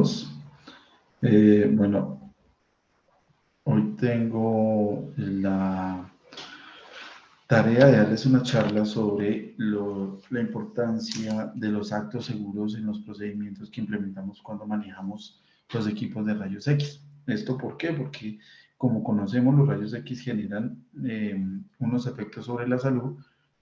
todos. Bueno, hoy tengo la tarea de darles una charla sobre la importancia de los actos seguros en los procedimientos que implementamos cuando manejamos los equipos de rayos X. ¿Esto por qué? Porque como conocemos, los rayos X generan unos efectos sobre la salud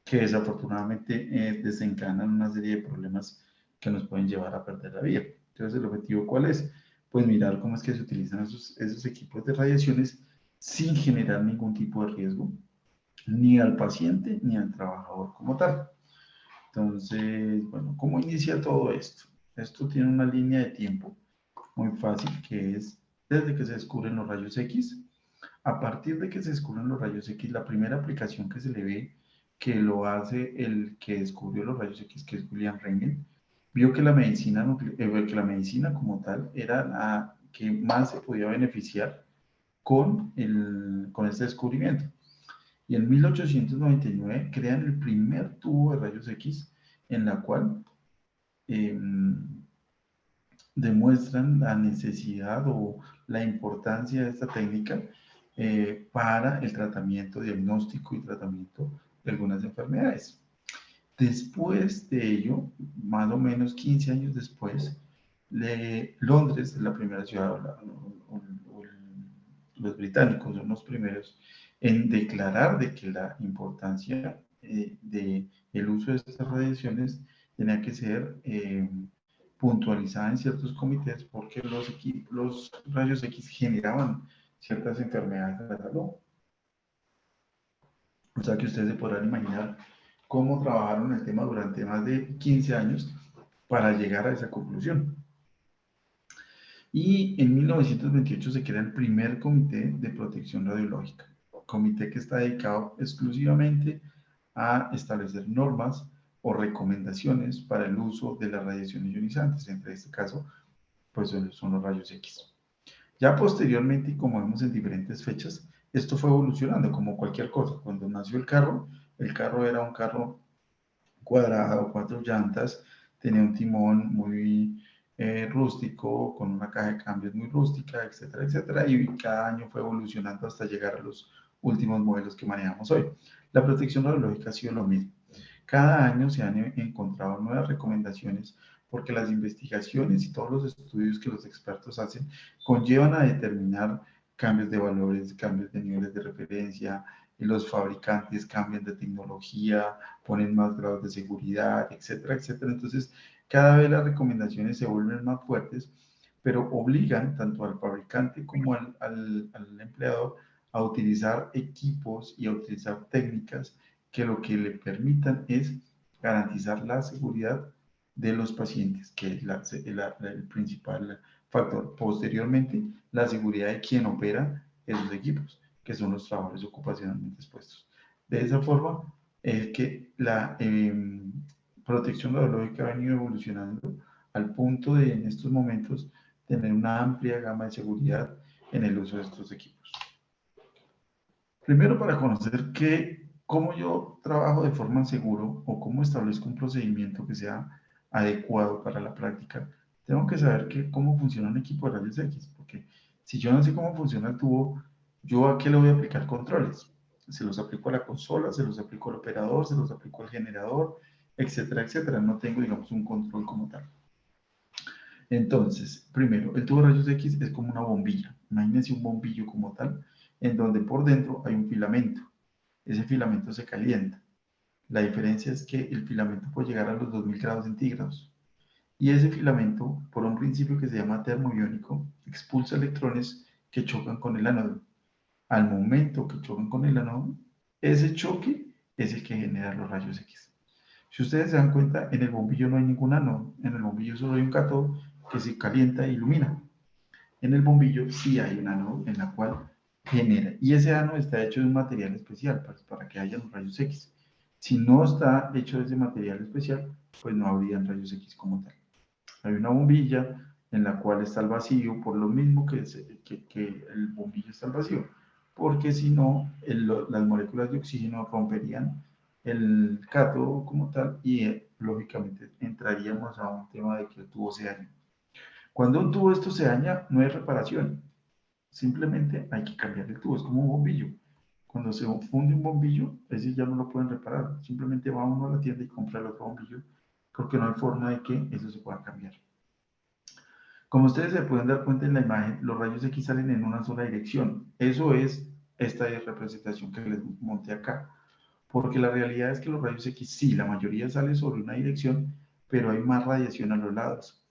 que desafortunadamente desencadenan una serie de problemas que nos pueden llevar a perder la vida. Entonces, ¿el objetivo cuál es? Pues mirar cómo es que se utilizan esos equipos de radiaciones sin generar ningún tipo de riesgo ni al paciente ni al trabajador como tal. Entonces, bueno, ¿cómo inicia todo esto? Esto tiene una línea de tiempo muy fácil que es desde que se descubren los rayos X. A partir de que se descubren los rayos X, la primera aplicación que se le ve que lo hace el que descubrió los rayos X, que es William Röntgen, vio que que la medicina como tal era la que más se podía beneficiar con este descubrimiento. Y en 1899 crean el primer tubo de rayos X en la cual eh, demuestran la necesidad o la importancia de esta técnica para el tratamiento, diagnóstico y tratamiento de algunas enfermedades. Después de ello, más o menos 15 años después, Londres es la primera ciudad, los británicos son los primeros en declarar de que la importancia del uso de estas radiaciones tenía que ser puntualizada en ciertos comités porque los rayos X generaban ciertas enfermedades de la salud. O sea que ustedes se podrán imaginar cómo trabajaron el tema durante más de 15 años para llegar a esa conclusión. Y en 1928 se crea el primer comité de protección radiológica, comité que está dedicado exclusivamente a establecer normas o recomendaciones para el uso de las radiaciones ionizantes, entre este caso, pues son los rayos X. Ya posteriormente, y como vemos en diferentes fechas, esto fue evolucionando como cualquier cosa. Cuando nació el carro era un carro cuadrado, 4 llantas, tenía un timón muy rústico, con una caja de cambios muy rústica, etcétera, etcétera, y cada año fue evolucionando hasta llegar a los últimos modelos que manejamos hoy. La protección radiológica ha sido lo mismo. Cada año se han encontrado nuevas recomendaciones porque las investigaciones y todos los estudios que los expertos hacen conllevan a determinar cambios de valores, cambios de niveles de referencia, y los fabricantes cambian de tecnología, ponen más grados de seguridad, etcétera, etcétera. Entonces, cada vez las recomendaciones se vuelven más fuertes, pero obligan tanto al fabricante como al empleador a utilizar equipos y a utilizar técnicas que lo que le permitan es garantizar la seguridad de los pacientes, que es el principal factor. Posteriormente, la seguridad de quien opera esos equipos, que son los trabajadores ocupacionalmente expuestos. De esa forma, es que la protección radiológica ha venido evolucionando al punto de, en estos momentos, tener una amplia gama de seguridad en el uso de estos equipos. Primero, para conocer cómo yo trabajo de forma segura o cómo establezco un procedimiento que sea adecuado para la práctica, tengo que saber cómo funciona un equipo de rayos X, porque si yo no sé cómo funciona el tubo, ¿yo a qué le voy a aplicar controles? Se los aplico a la consola, se los aplico al operador, se los aplico al generador, etcétera, etcétera. No tengo, digamos, un control como tal. Entonces, primero, el tubo de rayos X es como una bombilla. Imagínense un bombillo como tal, en donde por dentro hay un filamento. Ese filamento se calienta. La diferencia es que el filamento puede llegar a los 2000 grados centígrados. Y ese filamento, por un principio que se llama termoiónico, expulsa electrones que chocan con el ánodo. Al momento que chocan con el ánodo, ese choque es el que genera los rayos X. Si ustedes se dan cuenta, en el bombillo no hay ningún ánodo, en el bombillo solo hay un cátodo que se calienta e ilumina. En el bombillo sí hay un ánodo en la cual genera, y ese ánodo está hecho de un material especial para que haya los rayos X. Si no está hecho de ese material especial, pues no habrían rayos X como tal. Hay una bombilla en la cual está el vacío, por lo mismo que el bombillo está al vacío, porque si no, las moléculas de oxígeno romperían el cátodo como tal y lógicamente entraríamos a un tema de que el tubo se dañe. Cuando un tubo esto se daña, no hay reparación. Simplemente hay que cambiar el tubo, es como un bombillo. Cuando se funde un bombillo, ese ya no lo pueden reparar. Simplemente va uno a la tienda y compra el otro bombillo, porque no hay forma de que eso se pueda cambiar. Como ustedes se pueden dar cuenta en la imagen, los rayos X salen en una sola dirección. Eso es esta representación que les monté acá. Porque la realidad es que los rayos X, sí, la mayoría sale sobre una dirección, pero hay más radiación a los lados.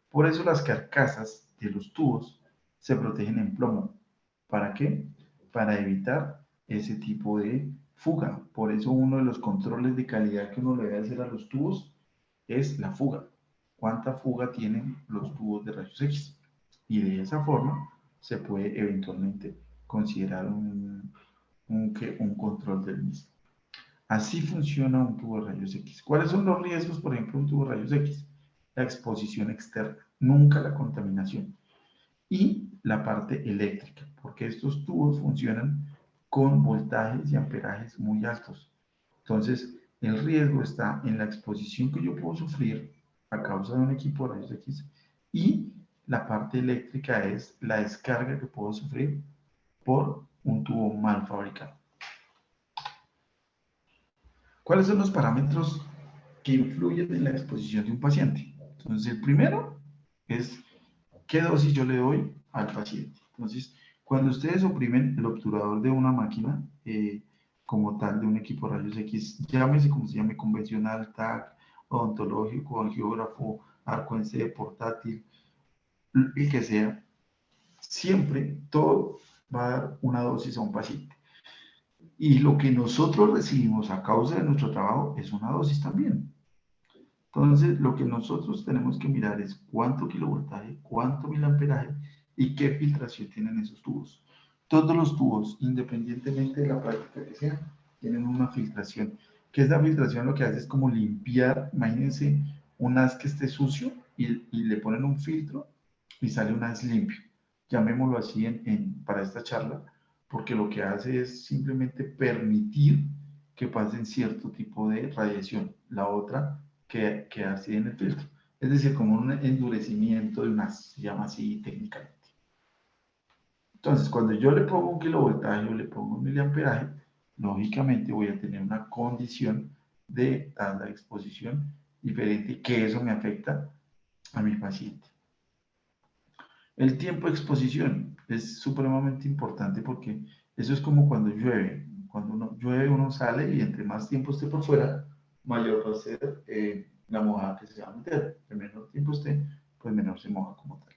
Por eso las carcasas de los tubos se protegen en plomo. ¿Para qué? Para evitar ese tipo de fuga. Por eso uno de los controles de calidad que uno le debe hacer a los tubos es la fuga. ¿Cuánta fuga tienen los tubos de rayos X? Y de esa forma se puede eventualmente considerar un control del mismo. Así funciona un tubo de rayos X. ¿Cuáles son los riesgos, por ejemplo, de un tubo de rayos X? La exposición externa, nunca la contaminación. Y la parte eléctrica, porque estos tubos funcionan con voltajes y amperajes muy altos. Entonces, el riesgo está en la exposición que yo puedo sufrir a causa de un equipo de rayos X y la parte eléctrica es la descarga que puedo sufrir por un tubo mal fabricado. ¿Cuáles son los parámetros que influyen en la exposición de un paciente? Entonces, el primero es qué dosis yo le doy al paciente. Entonces, cuando ustedes oprimen el obturador de una máquina, como tal, de un equipo de rayos X, llámese como se llame, convencional, TAC, odontológico, angiógrafo, arco en C, portátil, el que sea, siempre todo va a dar una dosis a un paciente. Y lo que nosotros recibimos a causa de nuestro trabajo es una dosis también. Entonces, lo que nosotros tenemos que mirar es cuánto kilovoltaje, cuánto miliamperaje y qué filtración tienen esos tubos. Todos los tubos, independientemente de la práctica que sea, tienen una filtración. Que esa filtración lo que hace es como limpiar, imagínense un haz que esté sucio y le ponen un filtro y sale un haz limpio. Llamémoslo así para esta charla, porque lo que hace es simplemente permitir que pasen cierto tipo de radiación. La otra que así en el filtro. Es decir, como un endurecimiento de unas, se llama así técnicamente. Entonces, cuando yo le pongo un kilovoltaje o le pongo un miliamperaje, lógicamente voy a tener una condición de tasa de exposición diferente, que eso me afecta a mi paciente. El tiempo de exposición es supremamente importante porque eso es como cuando llueve. Cuando uno llueve, uno sale y entre más tiempo esté por fuera, mayor va a ser la mojada que se va a meter. El menor tiempo esté, pues menor se moja como tal.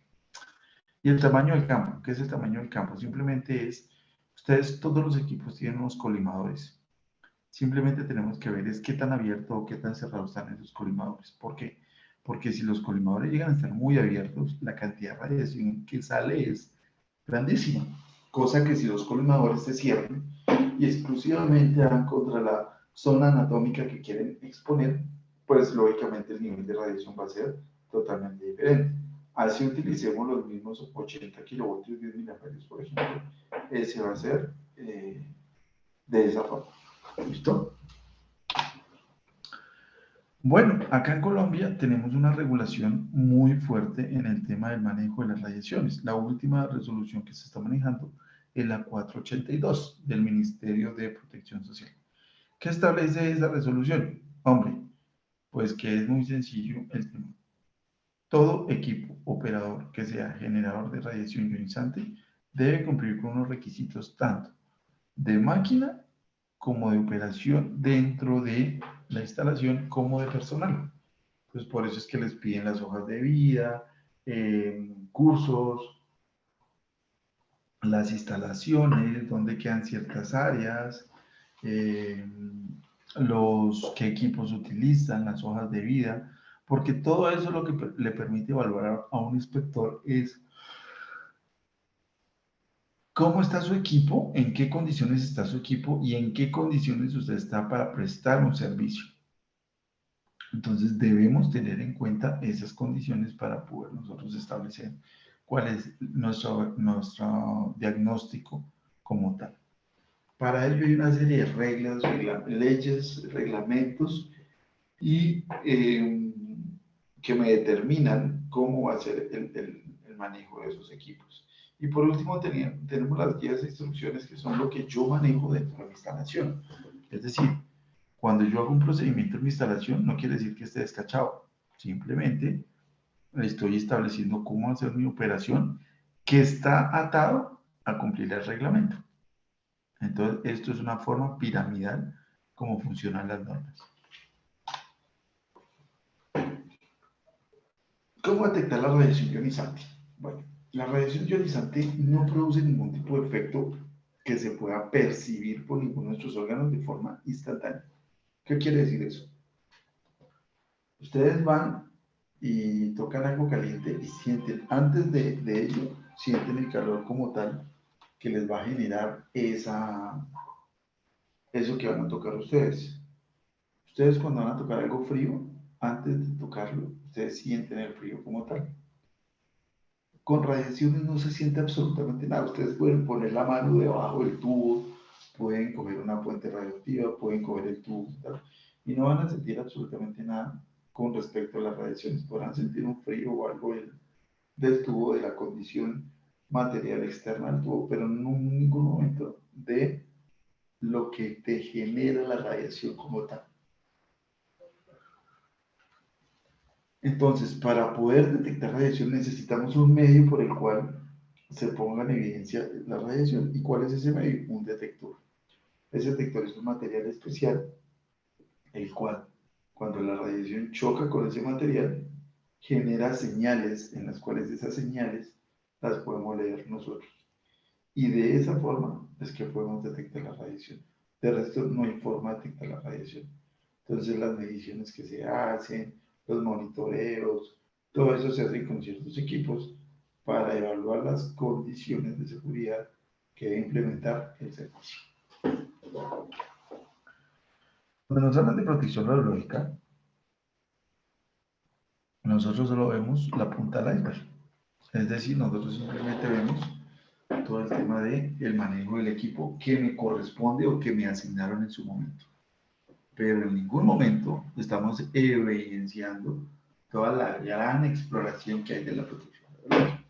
Y el tamaño del campo, ¿qué es el tamaño del campo? Simplemente es, ustedes, todos los equipos tienen unos colimadores. Simplemente tenemos que ver es qué tan abierto o qué tan cerrado están esos colimadores. ¿Por qué? Porque si los colimadores llegan a estar muy abiertos, la cantidad de radiación que sale es grandísima. Cosa que si los colimadores se cierran y exclusivamente van contra la zona anatómica que quieren exponer, pues lógicamente el nivel de radiación va a ser totalmente diferente. Así utilicemos los mismos 80 kilovoltios, 10 miliamperios, por ejemplo, ese va a ser de esa forma. ¿Listo? Bueno, acá en Colombia tenemos una regulación muy fuerte en el tema del manejo de las radiaciones. La última resolución que se está manejando es la 482 del Ministerio de Protección Social. ¿Qué establece esa resolución? Hombre, pues que es muy sencillo el tema. Todo equipo operador que sea generador de radiación ionizante debe cumplir con unos requisitos tanto de máquina como de operación dentro de la instalación como de personal. Pues por eso es que les piden las hojas de vida, cursos, las instalaciones, dónde quedan ciertas áreas, eh, qué equipos utilizan, las hojas de vida, porque todo eso lo que le permite evaluar a un inspector es cómo está su equipo, en qué condiciones está su equipo y en qué condiciones usted está para prestar un servicio. Entonces debemos tener en cuenta esas condiciones para poder nosotros establecer cuál es nuestro diagnóstico como tal. Para ello hay una serie de reglas, leyes, reglamentos y que me determinan cómo va a ser el manejo de esos equipos. Y por último tenemos las guías de instrucciones, que son lo que yo manejo dentro de mi instalación. Es decir, cuando yo hago un procedimiento en mi instalación, no quiere decir que esté descachado. Simplemente estoy estableciendo cómo hacer mi operación, que está atado a cumplir el reglamento. Entonces, esto es una forma piramidal como funcionan las normas. ¿Cómo detectar la radiación ionizante? Bueno, la radiación ionizante no produce ningún tipo de efecto que se pueda percibir por ninguno de nuestros órganos de forma instantánea. ¿Qué quiere decir eso? Ustedes van y tocan algo caliente y sienten, antes de ello, sienten el calor como tal que les va a generar eso que van a tocar ustedes. Ustedes cuando van a tocar algo frío, antes de tocarlo, ustedes sienten el frío como tal. Con radiaciones no se siente absolutamente nada. Ustedes pueden poner la mano debajo del tubo, pueden coger una fuente radioactiva, pueden coger el tubo y no van a sentir absolutamente nada con respecto a las radiaciones. Podrán sentir un frío o algo del tubo, de la condición material externa al tubo, pero no en ningún momento de lo que te genera la radiación como tal. Entonces, para poder detectar radiación necesitamos un medio por el cual se ponga en evidencia la radiación. ¿Y cuál es ese medio? Un detector. Ese detector es un material especial, el cual, cuando la radiación choca con ese material, genera señales en las cuales esas señales las podemos leer nosotros. Y de esa forma es que podemos detectar la radiación. De resto, no hay forma de detectar la radiación. Entonces, las mediciones que se hacen, los monitoreos, todo eso se hace con ciertos equipos para evaluar las condiciones de seguridad que debe implementar el servicio. Cuando nos hablan de protección radiológica, nosotros solo vemos la punta del iceberg. Es decir, nosotros simplemente vemos todo el tema del manejo del equipo que me corresponde o que me asignaron en su momento. Pero en ningún momento estamos evidenciando toda la gran exploración que hay de la protección radiológica.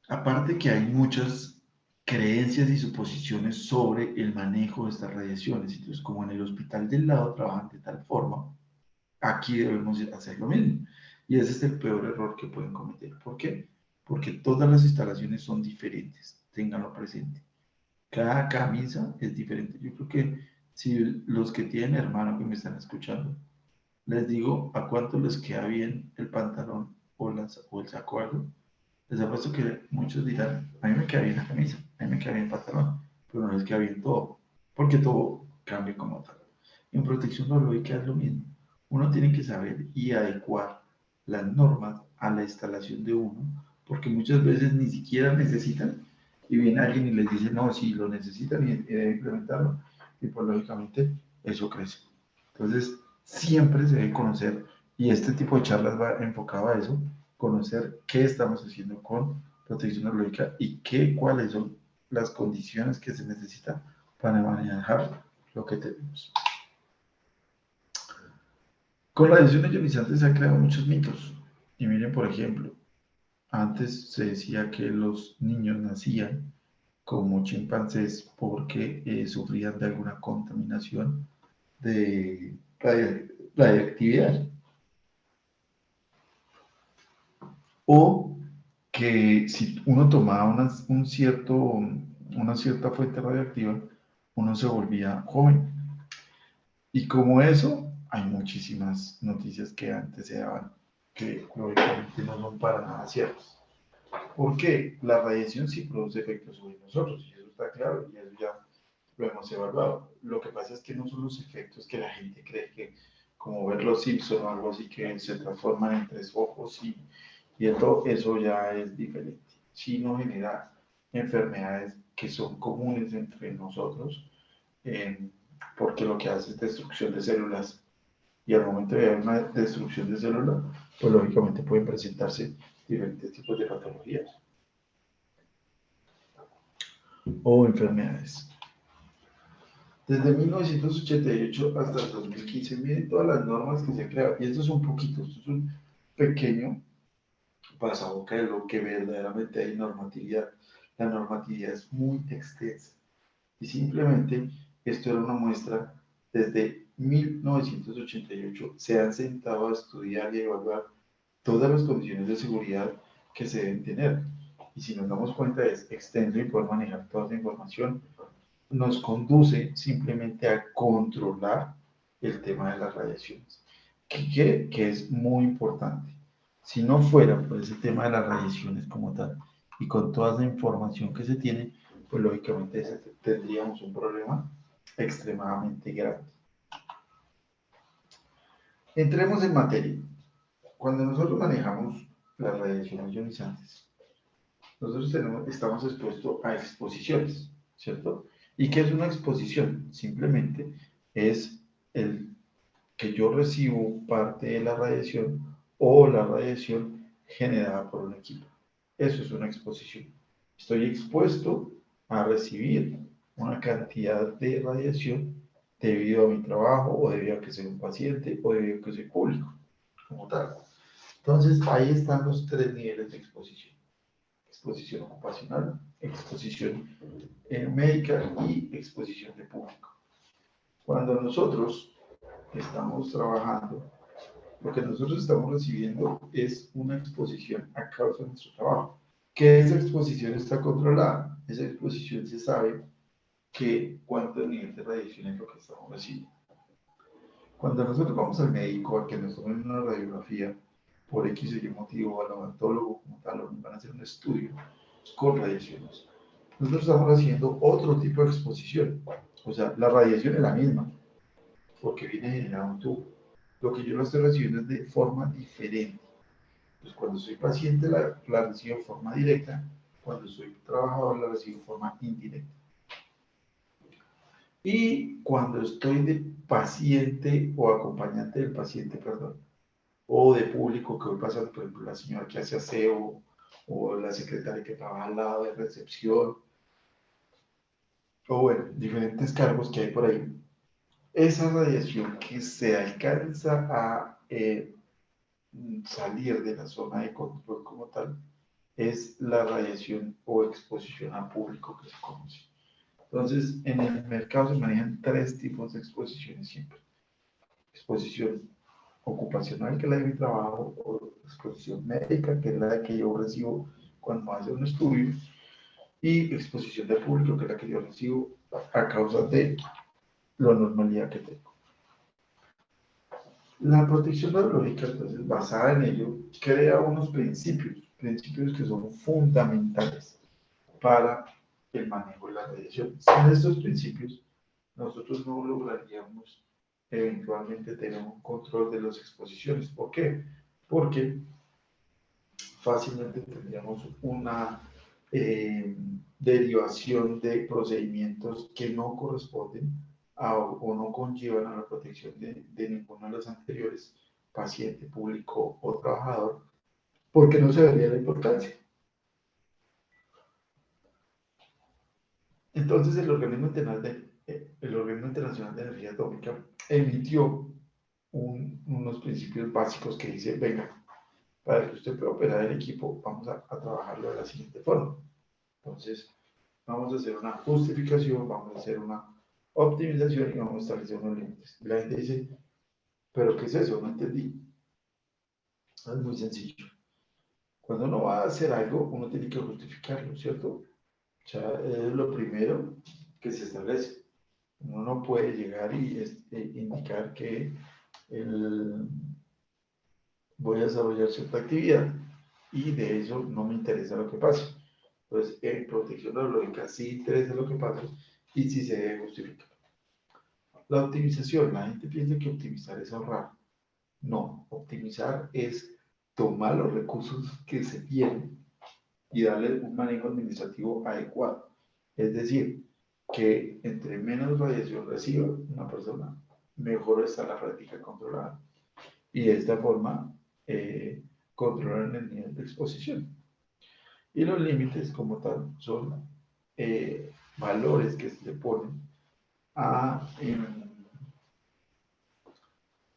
Aparte que hay muchas creencias y suposiciones sobre el manejo de estas radiaciones. Entonces, como en el hospital del lado trabajan de tal forma, aquí debemos hacer lo mismo. Y ese es el peor error que pueden cometer. ¿Por qué? Porque todas las instalaciones son diferentes. Ténganlo presente. Cada camisa es diferente. Yo creo que si los que tienen hermano que me están escuchando, les digo a cuánto les queda bien el pantalón o el saco algo, les apuesto que muchos dirán, a mí me queda bien la camisa, a mí me queda bien el pantalón, pero no les queda bien todo, porque todo cambia como tal. En protección radiológica es lo mismo. Uno tiene que saber y adecuar las normas a la instalación de uno, porque muchas veces ni siquiera necesitan, y viene alguien y les dice, no, si lo necesitan y deben implementarlo, y pues lógicamente eso crece. Entonces, siempre se debe conocer, y este tipo de charlas va enfocado a eso, conocer qué estamos haciendo con protección radiológica y cuáles son las condiciones que se necesitan para manejar lo que tenemos. Con radiaciones ionizantes se han creado muchos mitos. Y miren, por ejemplo, antes se decía que los niños nacían como chimpancés porque sufrían de alguna contaminación de radiactividad. O que si uno tomaba una cierta fuente radiactiva, uno se volvía joven. Y como eso, hay muchísimas noticias que antes se daban que lógicamente no son para nada ciertas. ¿Por qué? La radiación sí produce efectos sobre nosotros, y eso está claro, y eso ya lo hemos evaluado. Lo que pasa es que no son los efectos que la gente cree que, como ver los Simpson o algo así, que se transforman en tres ojos y eso ya es diferente. Sí no genera enfermedades que son comunes entre nosotros, eh, porque lo que hace es destrucción de células y al momento de haber una destrucción de células, pues lógicamente pueden presentarse diferentes tipos de patologías o enfermedades. Desde 1988 hasta el 2015, miren todas las normas que se han creado. Y esto es un poquito, esto es un pequeño pasaboca de lo que verdaderamente hay normatividad. La normatividad es muy extensa. Y simplemente esto era una muestra. Desde 1988 se han sentado a estudiar y evaluar todas las condiciones de seguridad que se deben tener. Y si nos damos cuenta es extenso y poder manejar toda esa información nos conduce simplemente a controlar el tema de las radiaciones, que es muy importante. Si no fuera por ese tema de las radiaciones como tal y con toda esa información que se tiene, pues lógicamente tendríamos un problema extremadamente grande. Entremos en materia. Cuando nosotros manejamos las radiaciones ionizantes, nosotros estamos expuestos a exposiciones, ¿cierto? ¿Y qué es una exposición? Simplemente es el que yo recibo parte de la radiación o la radiación generada por un equipo. Eso es una exposición. Estoy expuesto a recibir una cantidad de radiación debido a mi trabajo o debido a que soy un paciente o debido a que soy público, como tal. Entonces, ahí están los tres niveles de exposición. Exposición ocupacional, exposición médica y exposición de público. Cuando nosotros estamos trabajando, lo que nosotros estamos recibiendo es una exposición a causa de nuestro trabajo. Que esa exposición está controlada, esa exposición se sabe que cuánto nivel de radiación es lo que estamos recibiendo. Cuando nosotros vamos al médico a que nos tomen una radiografía, por X o Y motivo, al odontólogo como tal, o nos van a hacer un estudio con radiaciones, nosotros estamos haciendo otro tipo de exposición. O sea, la radiación es la misma, porque viene generada un tubo. Lo que yo lo estoy recibiendo es de forma diferente. Pues cuando soy paciente la recibo de forma directa, cuando soy trabajador la recibo de forma indirecta. Y cuando estoy de paciente o acompañante del paciente, perdón, o de público que voy pasando, por ejemplo, la señora que hace aseo o la secretaria que trabaja al lado de recepción, o bueno, diferentes cargos que hay por ahí. Esa radiación que se alcanza a salir de la zona de control como tal es la radiación o exposición a público que se conoce. Entonces, en el mercado se manejan tres tipos de exposiciones siempre. Exposición ocupacional, que es la de mi trabajo, o exposición médica, que es la que yo recibo cuando hace un estudio, y exposición de público, que es la que yo recibo a causa de la normalidad que tengo. La protección radiológica, entonces, basada en ello, crea unos principios que son fundamentales para el manejo de la radiación. Sin estos principios, nosotros no lograríamos eventualmente tener un control de las exposiciones. ¿Por qué? Porque fácilmente tendríamos una derivación de procedimientos que no corresponden o no conllevan a la protección de ninguno de los anteriores, paciente, público o trabajador, porque no se daría la importancia. Entonces el Organismo Internacional de Energía Atómica emitió unos principios básicos que dice, venga, para que usted pueda operar el equipo, vamos a trabajarlo de la siguiente forma. Entonces, vamos a hacer una justificación, vamos a hacer una optimización y vamos a establecer unos límites. Y la gente dice, ¿pero qué es eso? No entendí. Es muy sencillo. Cuando uno va a hacer algo, uno tiene que justificarlo, ¿cierto? O sea, es lo primero que se establece. Uno no puede llegar y indicar que el, voy a desarrollar cierta actividad y de eso no me interesa lo que pase. Pues en protección radiológica sí interesa lo que pase y sí se debe justificar. La optimización, la gente piensa que optimizar es ahorrar. No, optimizar es tomar los recursos que se tienen y darle un manejo administrativo adecuado. Es decir, que entre menos radiación reciba una persona, mejor está la práctica controlada. Y de esta forma controlan el nivel de exposición. Y los límites como tal son valores que se le ponen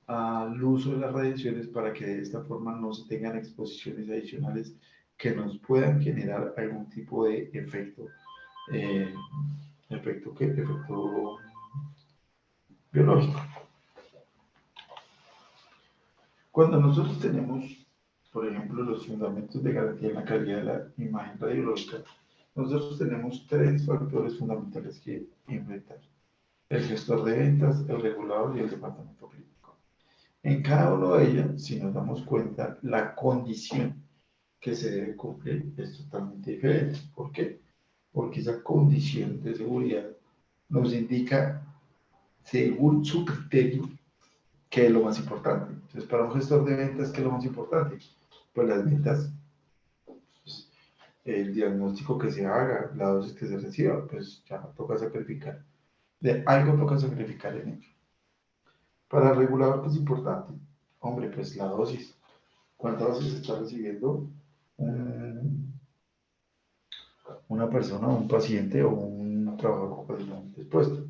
al uso de las radiaciones para que de esta forma no se tengan exposiciones adicionales que nos puedan generar algún tipo de efecto, eh, efecto biológico. Cuando nosotros tenemos, por ejemplo, los fundamentos de garantía en la calidad de la imagen radiológica, nosotros tenemos tres factores fundamentales que enfrentar: el gestor de ventas, el regulador y el departamento clínico. En cada uno de ellos, si nos damos cuenta, la condición que se debe cumplir es totalmente diferente. ¿Por qué? Porque esa condición de seguridad nos indica, según su criterio, qué es lo más importante. Entonces, para un gestor de ventas, ¿qué es lo más importante? Pues las ventas, pues, el diagnóstico que se haga, la dosis que se reciba, pues ya toca sacrificar. De algo toca sacrificar en ello. Para el regulador, ¿qué es importante? Hombre, pues la dosis. ¿Cuántas dosis está recibiendo una persona, un paciente o un trabajador ocupacionalmente expuesto?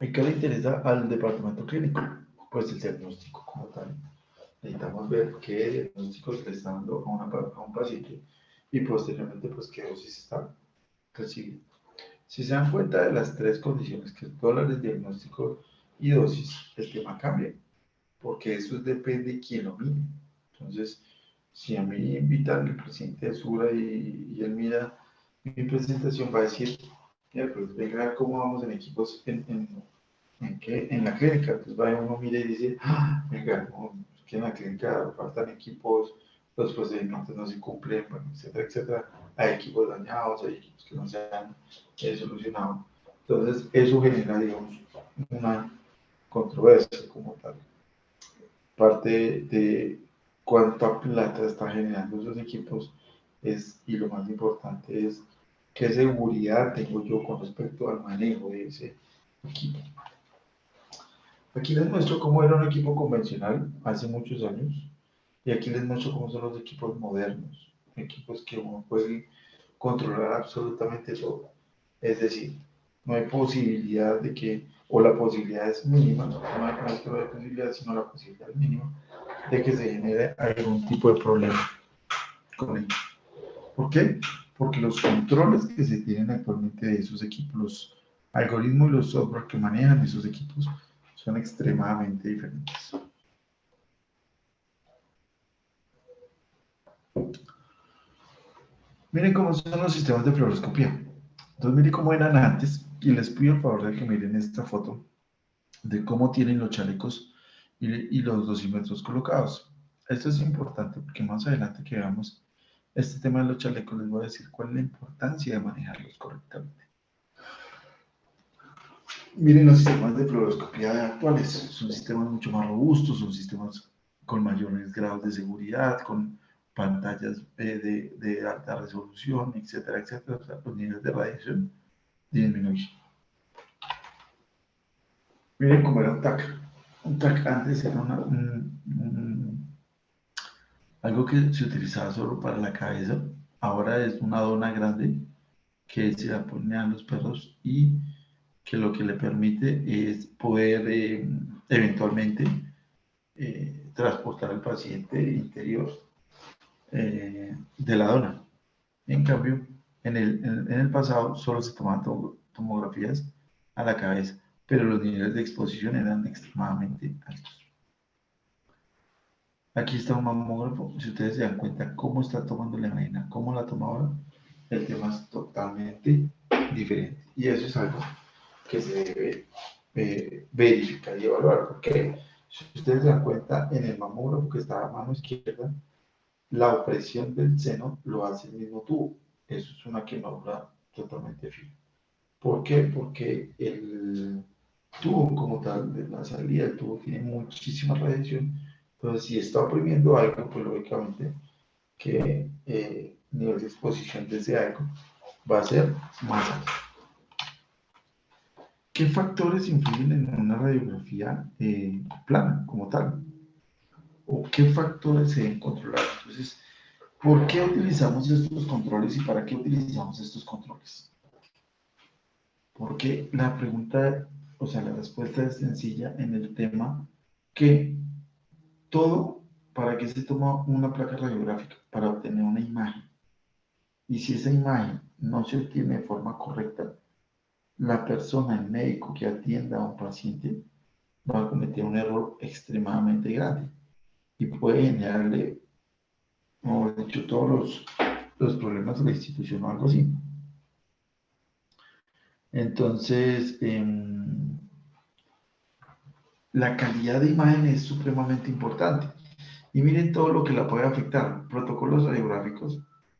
¿Y qué le interesa al departamento clínico? Pues el diagnóstico como tal. Necesitamos ver qué diagnóstico se le está dando a un paciente y posteriormente pues qué dosis está recibiendo. Si se dan cuenta de las tres condiciones, que es dólares, diagnóstico y dosis, el tema cambia, porque eso depende de quién lo mire. Entonces, si a mí invitan el presidente de Sura y él mira mi presentación, va a decir, mira, pues venga a ver cómo vamos en equipos en la clínica. Entonces va uno mira y dice, ah, venga, no, que en la clínica faltan equipos, los procedimientos no se cumplen, bueno, etcétera, etcétera. Hay equipos dañados, hay equipos que no se han solucionado. Entonces, eso genera, digamos, una controversia como tal. Parte de cuánta plata está generando esos equipos es, y lo más importante es, qué seguridad tengo yo con respecto al manejo de ese equipo. Aquí les muestro cómo era un equipo convencional hace muchos años y aquí les muestro cómo son los equipos modernos, equipos que uno puede controlar absolutamente todo. Es decir, no hay posibilidad de que, o la posibilidad es mínima, no es que no hay posibilidad, sino la posibilidad es mínima de que se genere algún tipo de problema con ello. ¿Por qué? Porque los controles que se tienen actualmente de esos equipos, los algoritmos y los software que manejan esos equipos son extremadamente diferentes. Miren cómo son los sistemas de fluoroscopía. Entonces miren cómo eran antes y les pido el favor de que miren esta foto de cómo tienen los chalecos y los dosímetros colocados. Esto es importante porque más adelante que veamos este tema de los chalecos les voy a decir cuál es la importancia de manejarlos correctamente. Miren los sistemas de fluoroscopía actuales, son sistemas mucho más robustos, son sistemas con mayores grados de seguridad, con pantallas de alta resolución, etcétera, etcétera. O sea, los niveles de radiación disminuyen. Miren cómo era un TAC. Un TAC antes era algo que se utilizaba solo para la cabeza, ahora es una dona grande que se la pone a los perros y que lo que le permite es poder eventualmente transportar al paciente interior de la dona. En cambio, en el pasado solo se tomaban tomografías a la cabeza, pero los niveles de exposición eran extremadamente altos. Aquí está un mamógrafo, si ustedes se dan cuenta cómo está tomando la imagen, cómo la tomaba, el tema es totalmente diferente. Y eso es algo que se debe verificar y evaluar, porque si ustedes se dan cuenta, en el mamógrafo que está a mano izquierda, la opresión del seno lo hace el mismo tubo. Eso es una quemadura totalmente fina. ¿Por qué? Porque el tubo como tal, de la salida del tubo, tiene muchísima radiación. Entonces, si está oprimiendo algo, pues lógicamente que el nivel de exposición de ese algo va a ser más alto. ¿Qué factores influyen en una radiografía plana como tal? ¿O qué factores se deben controlar? Entonces, ¿por qué utilizamos estos controles y para qué utilizamos estos controles? Porque la pregunta, o sea, la respuesta es sencilla en el tema que todo, ¿para qué se toma una placa radiográfica? Para obtener una imagen. Y si esa imagen no se obtiene de forma correcta, la persona, el médico que atienda a un paciente, va a cometer un error extremadamente grande y puede generarle, o de hecho, todos los problemas de la institución o algo así. Entonces, la calidad de imagen es supremamente importante. Y miren todo lo que la puede afectar. Protocolos radiográficos,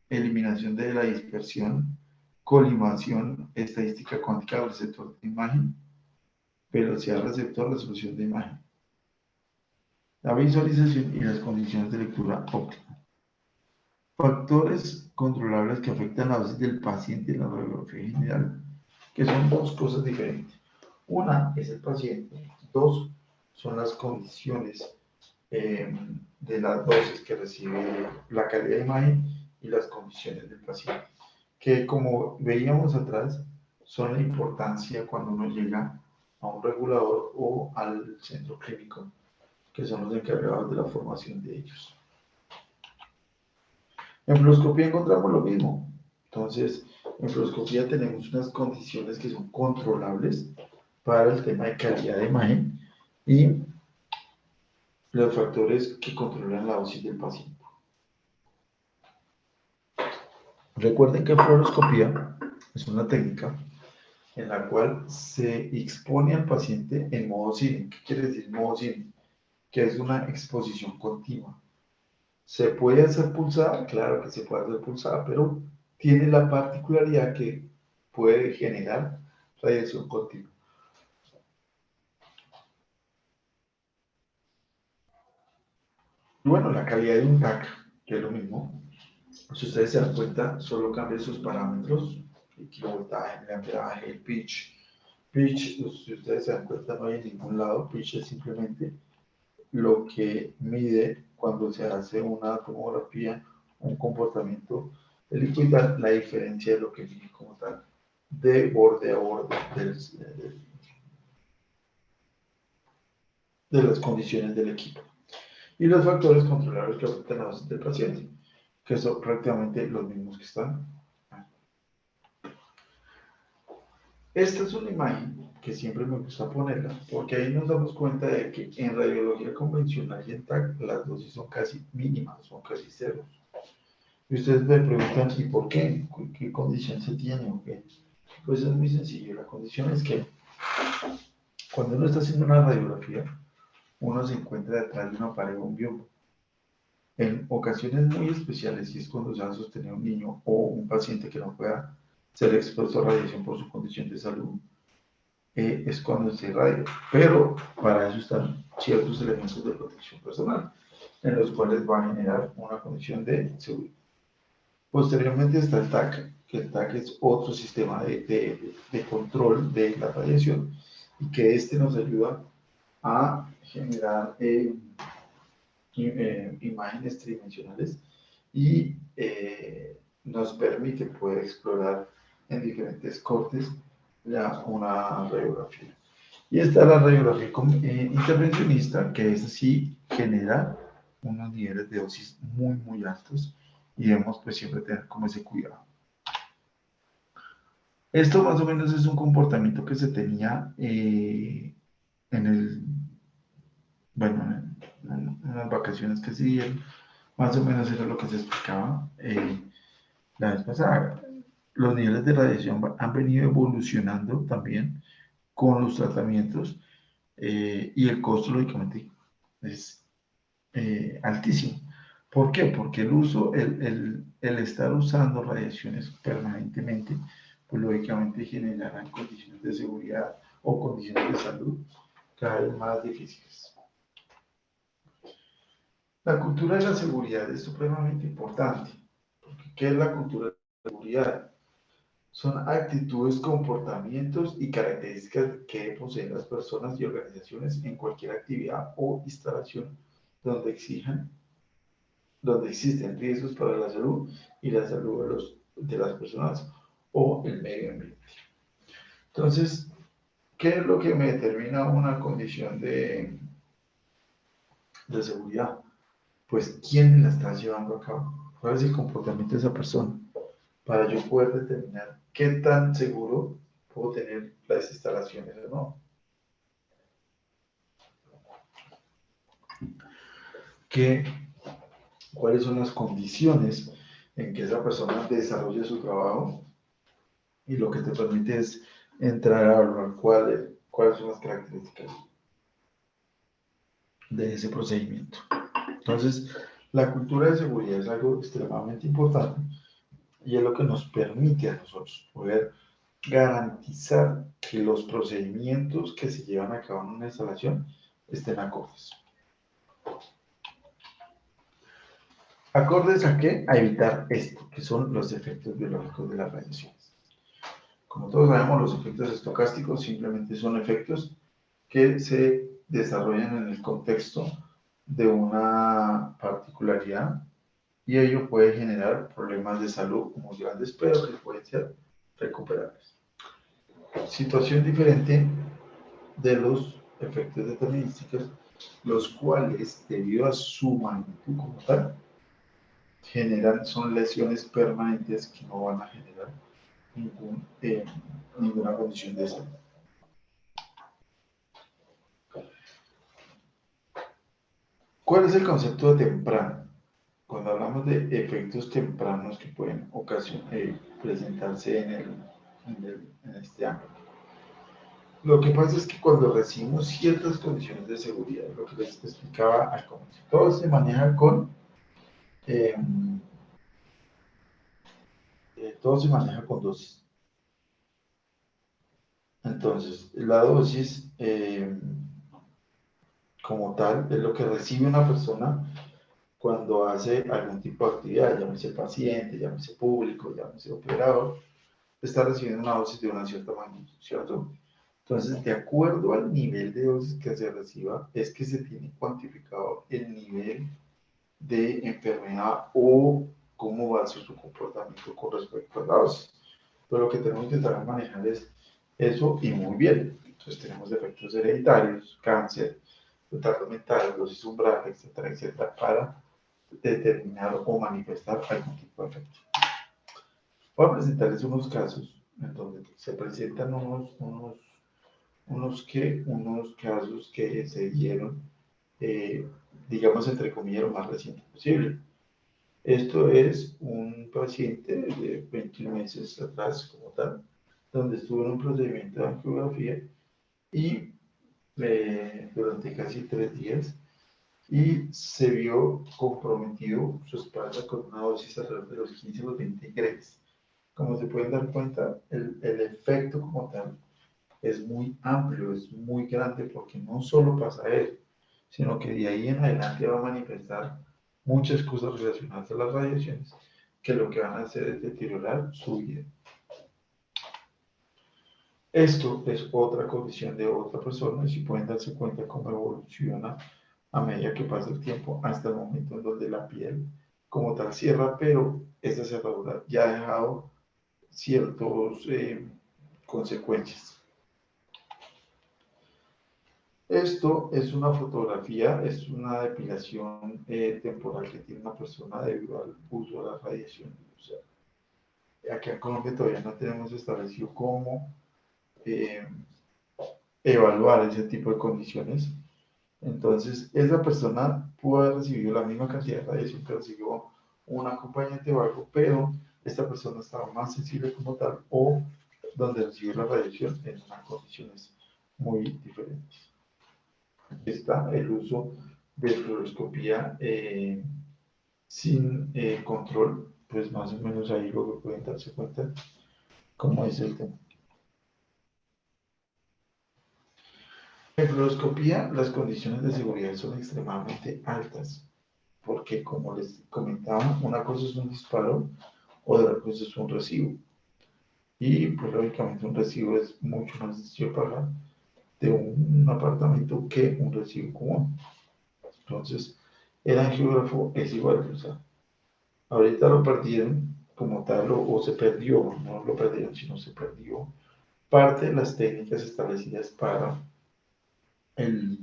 eliminación de la dispersión, colimación, estadística cuántica del receptor de imagen, velocidad receptor, resolución de imagen, la visualización y las condiciones de lectura óptima. Factores controlables que afectan la dosis del paciente en la radiografía general, que son dos cosas diferentes. Una es el paciente, dos son las condiciones de las dosis que recibe, la calidad de imagen y las condiciones del paciente, que como veíamos atrás, son la importancia cuando uno llega a un regulador o al centro clínico, que son los encargados de la formación de ellos. En fluoroscopía encontramos lo mismo. Entonces, en fluoroscopía tenemos unas condiciones que son controlables para el tema de calidad de imagen y los factores que controlan la dosis del paciente. Recuerden que fluoroscopía es una técnica en la cual se expone al paciente en modo cine. ¿Qué quiere decir modo cine? Que es una exposición continua. ¿Se puede hacer pulsada? Claro que se puede hacer pulsada, pero tiene la particularidad que puede generar radiación continua. Y bueno, la calidad de un TAC, que es lo mismo, si ustedes se dan cuenta, solo cambia sus parámetros, el kilovoltaje, el amperaje, el pitch. Pitch, si ustedes se dan cuenta, no hay en ningún lado. Pitch es simplemente lo que mide cuando se hace una tomografía, un comportamiento del líquido, la diferencia de lo que mide como tal, de borde a borde de las condiciones del equipo. Y los factores controlables que afectan a la dosis del paciente, que son prácticamente los mismos que están. Esta es una imagen que siempre me gusta ponerla, porque ahí nos damos cuenta de que en radiología convencional y en TAC las dosis son casi mínimas, son casi cero. Y ustedes me preguntan, ¿y por qué? ¿Qué condición se tiene o qué? Pues es muy sencillo. La condición es que cuando uno está haciendo una radiografía, uno se encuentra detrás de una pared o un biombo. En ocasiones muy especiales, si es cuando se va a sostener un niño o un paciente que no pueda ser expuesto a radiación por su condición de salud, es cuando se irradia. Pero para eso están ciertos elementos de protección personal, en los cuales va a generar una condición de seguridad. Posteriormente está el TAC, que el TAC es otro sistema de control de la radiación y que este nos ayuda a generar imágenes tridimensionales y nos permite poder explorar en diferentes cortes una radiografía. Y está la radiografía intervencionista, que es así, genera unos niveles de dosis muy, muy altos y debemos pues siempre tener como ese cuidado. Esto más o menos es un comportamiento que se tenía en el, bueno, en las vacaciones que se dieron, más o menos era lo que se explicaba la vez pasada. Los niveles de radiación han venido evolucionando también con los tratamientos y el costo, lógicamente, es altísimo. ¿Por qué? Porque el uso, el estar usando radiaciones permanentemente, pues lógicamente generarán condiciones de seguridad o condiciones de salud cada vez más difíciles. La cultura de la seguridad es supremamente importante. ¿Qué es la cultura de la seguridad? Son actitudes, comportamientos y características que poseen las personas y organizaciones en cualquier actividad o instalación donde exijan donde existen riesgos para la salud y la salud de las personas o el medio ambiente. Entonces, ¿qué es lo que me determina una condición de seguridad? Pues, ¿quién la está llevando a cabo? ¿Cuál es el comportamiento de esa persona? Para yo poder determinar qué tan seguro puedo tener las instalaciones o no. ¿Cuáles son las condiciones en que esa persona desarrolle su trabajo? Y lo que te permite es entrar a evaluar cuáles son las características de ese procedimiento. Entonces, la cultura de seguridad es algo extremadamente importante y es lo que nos permite a nosotros poder garantizar que los procedimientos que se llevan a cabo en una instalación estén acordes. ¿Acordes a qué? A evitar esto, que son los efectos biológicos de las radiaciones. Como todos sabemos, los efectos estocásticos simplemente son efectos que se desarrollan en el contexto de una particularidad y ello puede generar problemas de salud muy grandes, pero que pueden ser recuperables. Situación diferente de los efectos determinísticos, los cuales, debido a su magnitud como tal, son lesiones permanentes que no van a generar ninguna condición de salud. ¿Cuál es el concepto de temprano? Cuando hablamos de efectos tempranos que pueden presentarse en este ámbito. Lo que pasa es que cuando recibimos ciertas condiciones de seguridad, lo que les explicaba al comienzo, todo se maneja eh, todo se maneja con dosis. Entonces, la dosis como tal es lo que recibe una persona cuando hace algún tipo de actividad, llámese paciente, llámese público, llámese operador, está recibiendo una dosis de una cierta magnitud, ¿cierto? Entonces, de acuerdo al nivel de dosis que se reciba, es que se tiene cuantificado el nivel de enfermedad o cómo va a ser su comportamiento con respecto a la dosis. Pero lo que tenemos que saber manejar es eso y muy bien. Entonces, tenemos efectos hereditarios, cáncer, retardo mental, dosis umbral, etcétera, etcétera, para determinar o manifestar algún tipo de efecto. Voy a presentarles unos casos en donde se presentan unos casos que se dieron, digamos, entre comillas, lo más reciente posible. Esto es un paciente de 21 meses atrás, como tal, donde estuvo en un procedimiento de angiografía y durante casi 3 días y se vio comprometido su espalda con una dosis alrededor de los 15 o los 20 Greggs. Como se pueden dar cuenta, el efecto como tal es muy amplio, es muy grande, porque no solo pasa eso, sino que de ahí en adelante va a manifestar muchas cosas relacionadas a las radiaciones, que lo que van a hacer es deteriorar su vida. Esto es otra condición de otra persona, y si pueden darse cuenta cómo evoluciona a medida que pasa el tiempo, hasta el momento en donde la piel como tal cierra, pero esta cerradura ya ha dejado ciertas consecuencias. Esto es una fotografía, es una depilación temporal que tiene una persona debido al uso de la radiación. O sea, acá en Colombia todavía no tenemos establecido cómo eh, evaluar ese tipo de condiciones. Entonces, esa persona pudo haber recibido la misma cantidad de radiación que recibió un acompañante o algo, pero esta persona estaba más sensible como tal o donde recibió la radiación en unas condiciones muy diferentes. Está el uso de fluoroscopía sin control, pues más o menos ahí lo que pueden darse cuenta cómo es el tema. En fluoroscopía las condiciones de seguridad son extremadamente altas, porque como les comentaba, una cosa es un disparo, otra cosa es un recibo. Y pues lógicamente un recibo es mucho más sencillo pagar de un apartamento que un recibo común. Entonces, el angiógrafo es igual, o sea, ahorita lo perdieron como tal, o se perdió, no lo perdieron, sino se perdió parte de las técnicas establecidas para el,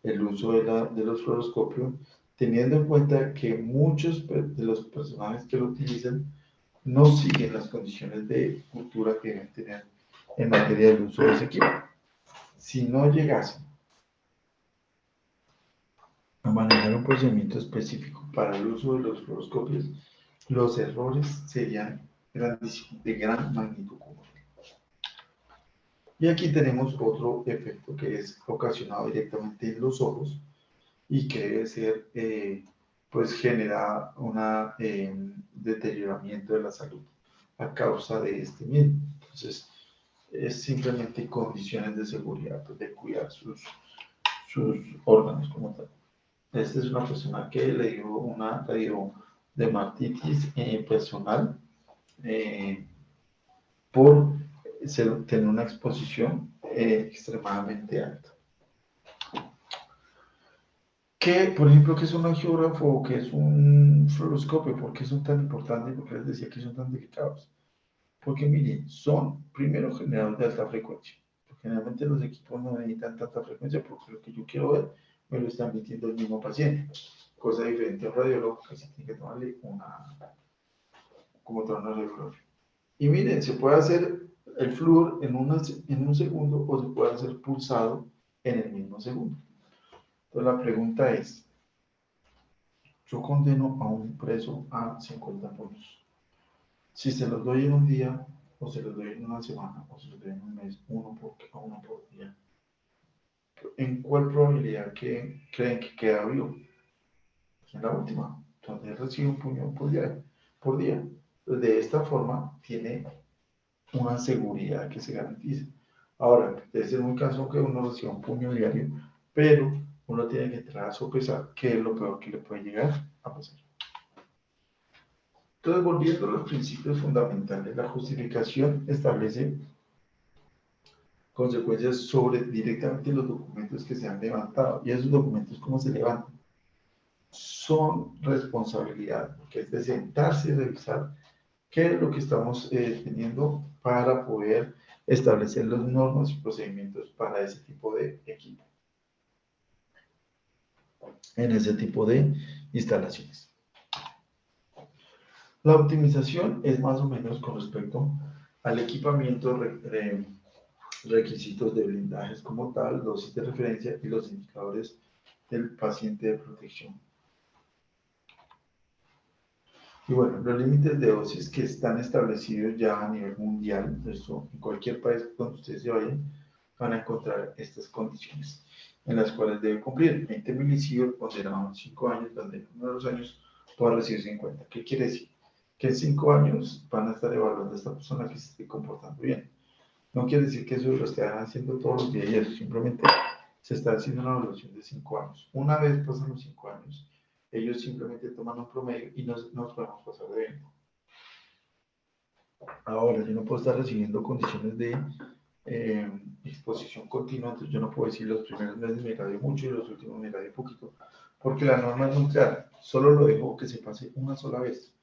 el uso de los fluoroscopios, teniendo en cuenta que muchos de los personajes que lo utilizan no siguen las condiciones de cultura que deben tener en materia del uso de ese equipo. Si no llegasen a manejar un procedimiento específico para el uso de los fluoroscopios, los errores serían grandísimos, de gran magnitud. Y aquí tenemos otro efecto que es ocasionado directamente en los ojos y que debe ser, pues genera un deterioramiento de la salud a causa de este mismo. Entonces, es simplemente condiciones de seguridad, pues, de cuidar sus órganos como tal. Esta es una persona que le dio una dermatitis personal por tener una exposición extremadamente alta. ¿Qué, por ejemplo, qué es un angiógrafo o qué es un fluoroscopio? ¿Por qué son tan importantes? ¿Por qué les decía que son tan delicados? Porque miren, son primero generadores de alta frecuencia. Generalmente los equipos no necesitan tanta frecuencia porque lo que yo quiero ver me lo está emitiendo el mismo paciente. Cosa diferente a un radiólogo que sí tiene que tomarle como tomar una radiografía. Y miren, se puede hacer el flúor en un segundo o se puede hacer pulsado en el mismo segundo. Entonces la pregunta es, yo condeno a un preso a 50 puntos. Si se los doy en un día, o se los doy en una semana, o se los doy en un mes, uno por día, ¿en cuál probabilidad creen que queda vivo? En la última, donde recibe un puño por día. Entonces, de esta forma, tiene una seguridad que se garantiza. Ahora, debe ser muy caso que uno reciba un puño diario, pero uno tiene que entrar a sopesar qué es lo peor que le puede llegar a pasar. Entonces, volviendo a los principios fundamentales, la justificación establece consecuencias sobre directamente los documentos que se han levantado. ¿Y esos documentos cómo se levantan? Son responsabilidad, que es de sentarse y revisar qué es lo que estamos teniendo para poder establecer las normas y procedimientos para ese tipo de equipo, en ese tipo de instalaciones. La optimización es más o menos con respecto al equipamiento, requisitos de blindajes como tal, dosis de referencia y los indicadores del paciente de protección. Y bueno, los límites de dosis que están establecidos ya a nivel mundial, eso, en cualquier país donde ustedes se vayan, van a encontrar estas condiciones en las cuales debe cumplir 20 milisievert consideramos 5 años, donde en uno de los años pueda recibir 50. ¿Qué quiere decir? Que en 5 años van a estar evaluando a esta persona que se esté comportando bien. No quiere decir que eso lo estén haciendo todos los días y eso, simplemente se está haciendo una evaluación de 5 años. Una vez pasan los 5 años, ellos simplemente toman un promedio y nos podemos pasar de 20. Ahora, yo no puedo estar recibiendo condiciones de exposición continua, entonces yo no puedo decir los primeros meses me irradió mucho y los últimos me irradió poquito, porque la norma es muy clara, solo lo dejo que se pase una sola vez.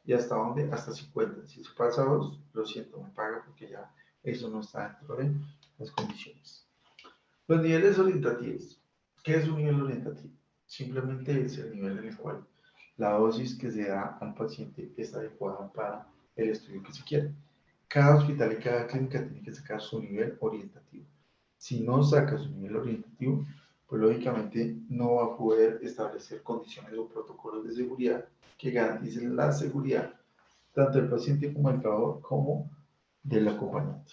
¿Y hasta dónde? Hasta 50. Si se pasa 2, lo siento, me paga porque ya eso no está dentro de las condiciones. Los niveles orientativos. ¿Qué es un nivel orientativo? Simplemente es el nivel en el cual la dosis que se da al paciente es adecuada para el estudio que se quiere. Cada hospital y cada clínica tiene que sacar su nivel orientativo. Si no saca su nivel orientativo, pues lógicamente no va a poder establecer condiciones o protocolos de seguridad que garanticen la seguridad tanto del paciente como del trabajador como del acompañante.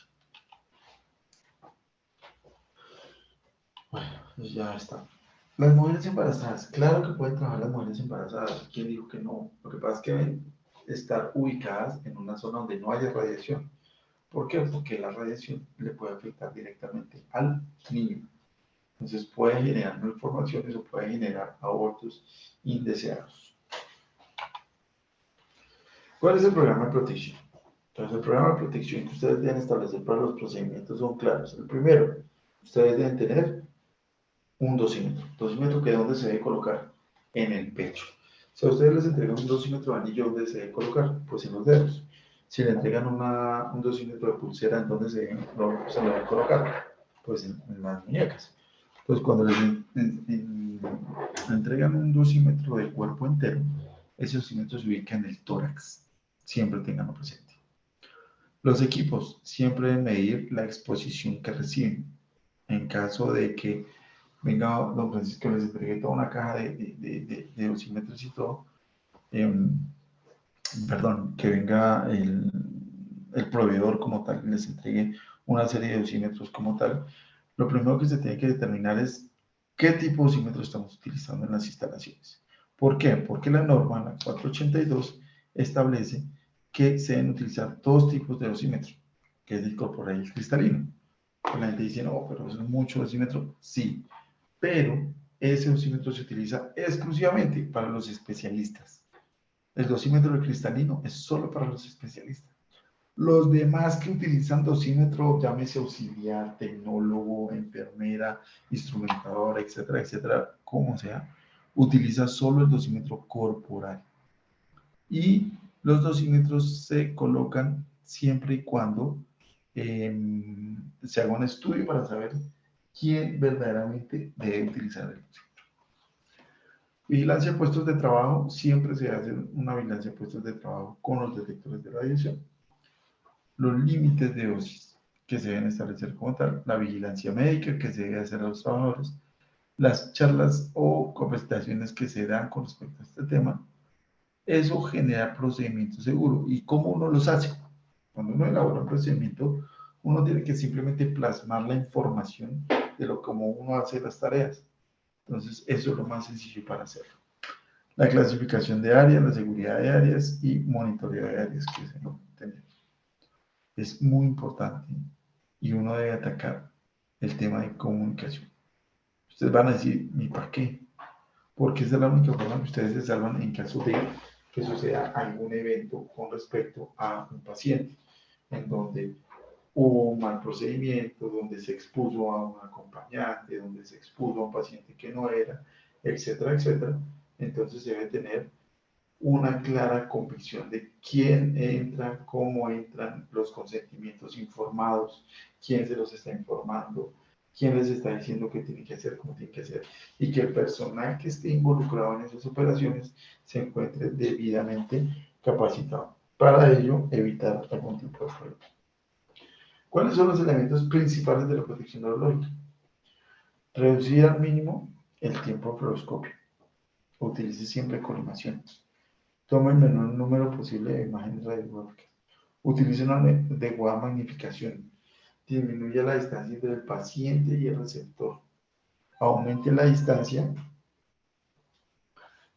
Bueno, pues ya está. Las mujeres embarazadas, claro que pueden trabajar las mujeres embarazadas. ¿Quién dijo que no? Lo que pasa es que deben estar ubicadas en una zona donde no haya radiación. ¿Por qué? Porque la radiación le puede afectar directamente al niño. Entonces puede generar malformaciones o puede generar abortos indeseados. ¿Cuál es el programa de protección? Entonces el programa de protección que ustedes deben establecer para los procedimientos son claros. El primero, ustedes deben tener un dosímetro. ¿Dosímetro que dónde se debe colocar? En el pecho. Si a ustedes les entregan un dosímetro de anillo, ¿dónde se debe colocar? Pues en los dedos. Si le entregan un dosímetro de pulsera, ¿en dónde se lo va a colocar? Pues en las muñecas. Entonces, cuando les entregan un dosímetro de cuerpo entero, ese dosímetro se ubica en el tórax. Siempre tenganlo presente. Los equipos siempre deben medir la exposición que reciben. En caso de que venga don Francisco, les entregue toda una caja de dosímetros y todo, perdón, que venga el proveedor como tal y les entregue una serie de dosímetros como tal, lo primero que se tiene que determinar es qué tipo de dosímetro estamos utilizando en las instalaciones. ¿Por qué? Porque la norma, la 482, establece que se deben utilizar dos tipos de dosímetro, que es el corporal y el cristalino. La gente dice, no, pero eso es mucho dosímetro. Sí, pero ese dosímetro se utiliza exclusivamente para los especialistas. El dosímetro cristalino es solo para los especialistas. Los demás que utilizan dosímetro, llámese auxiliar, tecnólogo, enfermera, instrumentadora, etcétera, etcétera, como sea, utiliza solo el dosímetro corporal. Y los dosímetros se colocan siempre y cuando se haga un estudio para saber quién verdaderamente debe utilizar el dosímetro. Vigilancia de puestos de trabajo, siempre se hace una vigilancia de puestos de trabajo con los detectores de radiación. Los límites de dosis que se deben establecer como tal, la vigilancia médica que se debe hacer a los trabajadores, las charlas o capacitaciones que se dan con respecto a este tema, eso genera procedimientos seguros. ¿Y cómo uno los hace? Cuando uno elabora un procedimiento, uno tiene que simplemente plasmar la información de lo como uno hace las tareas. Entonces, eso es lo más sencillo para hacerlo. La clasificación de áreas, la seguridad de áreas y monitoreo de áreas que se lo tenemos. Es muy importante y uno debe atacar el tema de comunicación. Ustedes van a decir, ¿y para qué? Porque esa es la única forma que ustedes se salvan en caso de que suceda algún evento con respecto a un paciente, en donde hubo un mal procedimiento, donde se expuso a un acompañante, donde se expuso a un paciente que no era, etcétera, etcétera. Entonces se debe tener una clara convicción de quién entra, cómo entran los consentimientos informados, quién se los está informando, quién les está diciendo qué tiene que hacer, cómo tiene que hacer, y que el personal que esté involucrado en esas operaciones se encuentre debidamente capacitado. Para ello, evitar algún tipo de problema. ¿Cuáles son los elementos principales de la protección neurológica? Reducir al mínimo el tiempo de fluoroscopio. Utilice siempre colimación. Toma el menor número posible de imágenes radiográficas. Utilice una adecuada magnificación. Disminuye la distancia entre el paciente y el receptor. Aumente la distancia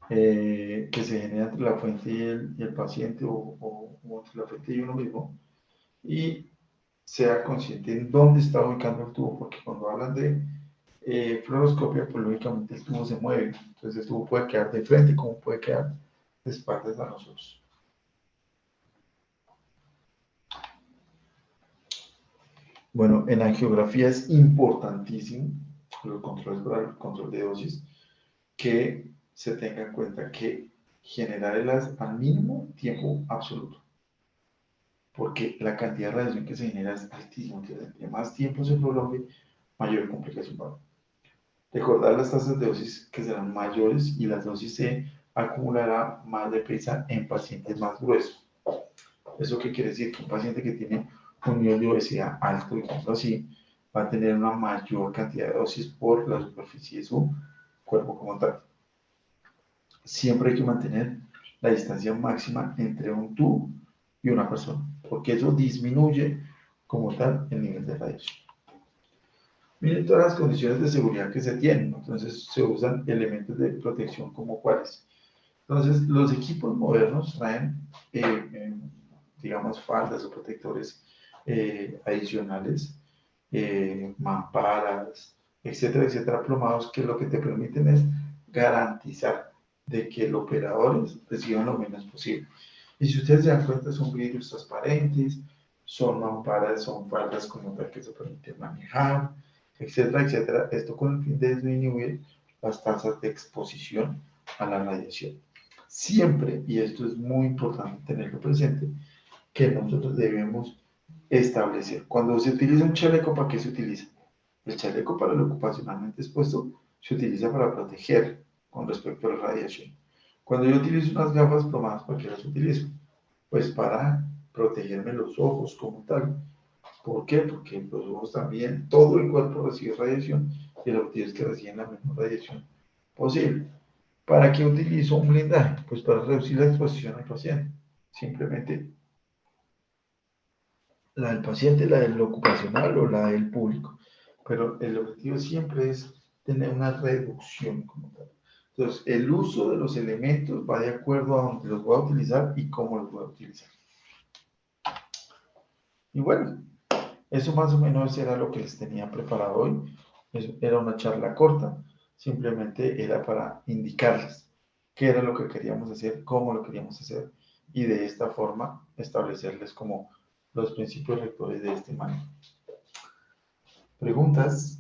que se genera entre la fuente y el paciente o entre la fuente y uno mismo. Y sea consciente en dónde está ubicando el tubo, porque cuando hablan de fluoroscopia, pues lógicamente el tubo se mueve. Entonces el tubo puede quedar de frente como puede quedar de espaldas a nosotros. Bueno, en angiografía es importantísimo los controles para el control de dosis que se tenga en cuenta que generar el al mínimo tiempo absoluto, porque la cantidad de radiación que se genera es altísima. Entonces, entre más tiempo se prolongue, mayor complicación va a haber. Recordar las tasas de dosis que serán mayores y la dosis se acumulará más deprisa en pacientes más gruesos. ¿Eso qué quiere decir? Que un paciente que tiene un nivel de obesidad alto, digamos así, va a tener una mayor cantidad de dosis por la superficie de su cuerpo como tal. Siempre hay que mantener la distancia máxima entre un tubo y una persona, porque eso disminuye como tal el nivel de radiación. Miren todas las condiciones de seguridad que se tienen, entonces se usan elementos de protección como cuáles. Entonces, los equipos modernos traen, digamos, faldas o protectores adicionales, mamparas, etcétera, etcétera, plomados, que lo que te permiten es garantizar de que los operadores reciban lo menos posible. Y si ustedes se dan cuenta, son vidrios transparentes, son mamparas, son faldas como tal que se permiten manejar, etcétera, etcétera. Esto con el fin de disminuir las tasas de exposición a la radiación. Siempre, y esto es muy importante tenerlo presente, que nosotros debemos establecer. Cuando se utiliza un chaleco, ¿para qué se utiliza? El chaleco para lo ocupacionalmente expuesto se utiliza para proteger con respecto a la radiación. Cuando yo utilizo unas gafas plomadas, ¿para qué las utilizo? Pues para protegerme los ojos como tal. ¿Por qué? Porque los ojos también, todo el cuerpo recibe radiación y el objetivo es que reciban la menor radiación posible. ¿Para qué utilizo un blindaje? Pues para reducir la exposición al paciente. Simplemente la del paciente, la del ocupacional o la del público. Pero el objetivo siempre es tener una reducción como tal. Entonces, el uso de los elementos va de acuerdo a dónde los voy a utilizar y cómo los voy a utilizar. Y bueno, eso más o menos era lo que les tenía preparado hoy. Era una charla corta, simplemente era para indicarles qué era lo que queríamos hacer, cómo lo queríamos hacer y de esta forma establecerles como los principios rectores de este manual. ¿Preguntas?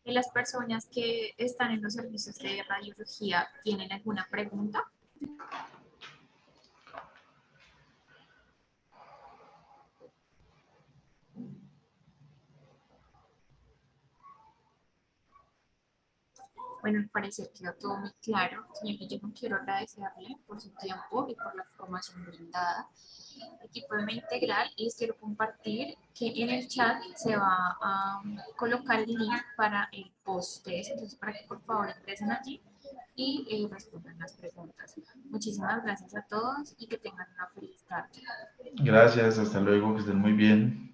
¿Y las personas que están en los servicios de radiología tienen alguna pregunta? Bueno, al parecer quedó todo muy claro. Señor Guillermo, quiero agradecerle por su tiempo y por la información brindada. Equipo de Integral, les quiero compartir que en el chat se va a colocar el link para el post-test, entonces para que por favor ingresen allí y respondan las preguntas. Muchísimas gracias a todos y que tengan una feliz tarde. Gracias, hasta luego, que estén muy bien.